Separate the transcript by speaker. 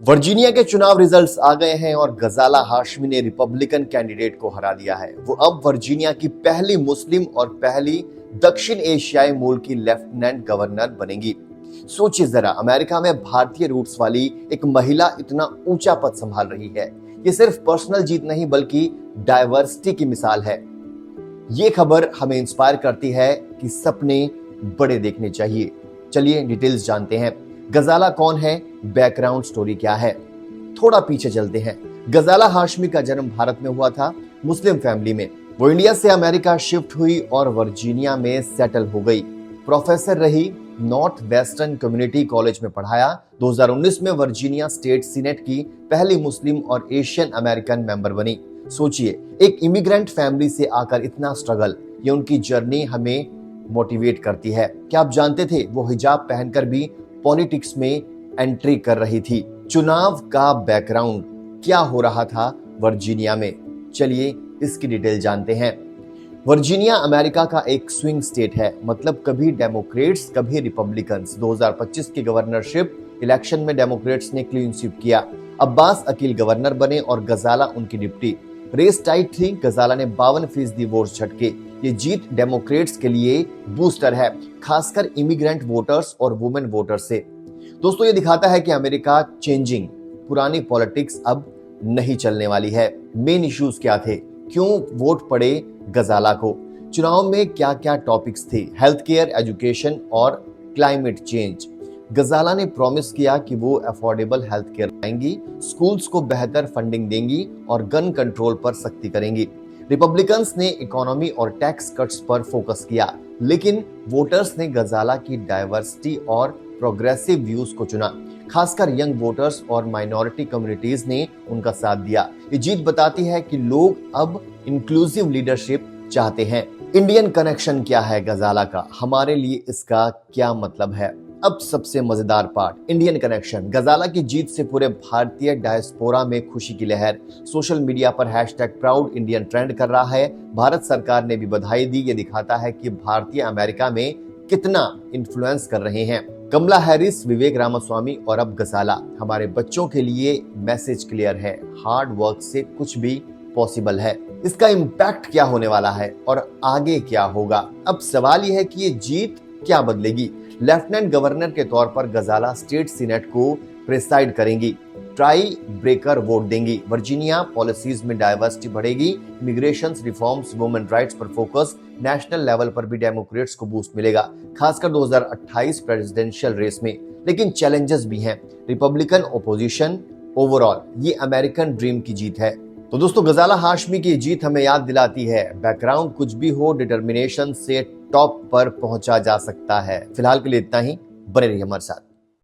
Speaker 1: Virginia के चुनाव results आ गए हैं और गजाला हाशमी ने रिपब्लिकन कैंडिडेट को हरा दिया है। वो अब वर्जीनिया की पहली मुस्लिम और पहली दक्षिण एशियाई मूल की लेफ्टिनेंट गवर्नर बनेंगी। सोचिए जरा, अमेरिका में भारतीय रूट्स वाली एक महिला इतना ऊंचा पद संभाल रही है। ये सिर्फ पर्सनल जीत नहीं बल्कि डाइवर्सिटी की मिसाल है। ये खबर हमें इंस्पायर करती है कि सपने बड़े देखने चाहिए। चलिए डिटेल्स जानते हैं। गजाला कौन है, बैकग्राउंड स्टोरी क्या है, थोड़ा पीछे चलते हैं। गजाला हाशमी का जन्म भारत में हुआ था, मुस्लिम फैमिली में। वो इंडिया से अमेरिका शिफ्ट हुई और वर्जीनिया में सेटल हो गई। प्रोफेसर रही, नॉर्थ वेस्टर्न कम्युनिटी कॉलेज में पढ़ाया। 2019 में वर्जीनिया स्टेट सीनेट की पहली मुस्लिम और एशियन अमेरिकन मेंबर बनी। सोचिए, एक इमिग्रेंट फैमिली से आकर इतना स्ट्रगल, ये उनकी जर्नी हमें मोटिवेट करती है। क्या आप जानते थे वो हिजाब पहनकर भी पॉलिटिक्स में एंट्री कर रही थी? चुनाव का बैकग्राउंड क्या हो रहा था वर्जीनिया में, चलिए इसकी डिटेल जानते हैं। वर्जीनिया अमेरिका का एक स्विंग स्टेट है, मतलब कभी डेमोक्रेट्स कभी रिपब्लिकन्स। 2025 की गवर्नरशिप इलेक्शन में डेमोक्रेट्स ने क्लीन स्वीप किया। अब्बास अकील गवर्नर बने और गजाला उनकी डिप्टी। रेस टाइट थी, गजाला ने 52% वोट झटके। ये जीत डेमोक्रेट्स के लिए बूस्टर है, खासकर इमिग्रेंट वोटर्स और वुमेन वोटर्स से। दोस्तों, ये दिखाता है कि अमेरिका चेंजिंग, पुरानी पॉलिटिक्स अब नहीं चलने वाली है। मेन इश्यूज क्या थे, क्यों वोट पड़े गजाला को, चुनाव में क्या क्या टॉपिक्स थे, हेल्थ केयर, एजुकेशन और क्लाइमेट चेंज। गजाला ने प्रॉमिस किया कि वो अफोर्डेबल हेल्थ केयर लाएंगी, स्कूल्स को बेहतर फंडिंग देंगी और गन कंट्रोल पर सख्ती करेंगी। रिपब्लिकन्स ने इकोनॉमी और टैक्स कट्स पर फोकस किया, लेकिन वोटर्स ने गजाला की डाइवर्सिटी और प्रोग्रेसिव व्यूज को चुना। खासकर यंग वोटर्स और माइनॉरिटी कम्युनिटीज ने उनका साथ दिया। ये जीत बताती है कि लोग अब इंक्लूसिव लीडरशिप चाहते हैं। इंडियन कनेक्शन क्या है गजाला का, हमारे लिए इसका क्या मतलब है? अब सबसे मजेदार पार्ट, इंडियन कनेक्शन। गजाला की जीत से पूरे भारतीय डायस्पोरा में खुशी की लहर। सोशल मीडिया पर #प्राउड इंडियन ट्रेंड कर रहा है। भारत सरकार ने भी बधाई दी। ये दिखाता है कि भारतीय अमेरिका में कितना इन्फ्लुएंस कर रहे हैं। कमला हैरिस, विवेक रामास्वामी और अब गजाला। हमारे बच्चों के लिए मैसेज क्लियर है, हार्ड वर्क से कुछ भी पॉसिबल है। इसका इम्पैक्ट क्या होने वाला है और आगे क्या होगा? अब सवाल यह है कि ये जीत क्या बदलेगी। लेफ्टिनेंट गवर्नर के तौर पर गजाला स्टेट सीनेट को प्रेसाइड करेंगी, ट्राई ब्रेकर वोट देंगी। वर्जीनिया पॉलिसीज में डाइवर्सिटी बढ़ेगी, इमिग्रेशन रिफॉर्म्स, वुमेन राइट्स पर फोकस। नेशनल लेवल पर भी डेमोक्रेट्स को बूस्ट मिलेगा, खासकर 2028 प्रेसिडेंशियल रेस में। लेकिन चैलेंजेस भी हैं, रिपब्लिकन ओपोजिशन। ओवरऑल ये अमेरिकन ड्रीम की जीत है। तो दोस्तों, गजाला हाशमी की जीत हमें याद दिलाती है, बैकग्राउंड कुछ भी हो, डिटर्मिनेशन से टॉप पर पहुंचा जा सकता है। फिलहाल के लिए इतना ही, बने रहिए हमारे साथ।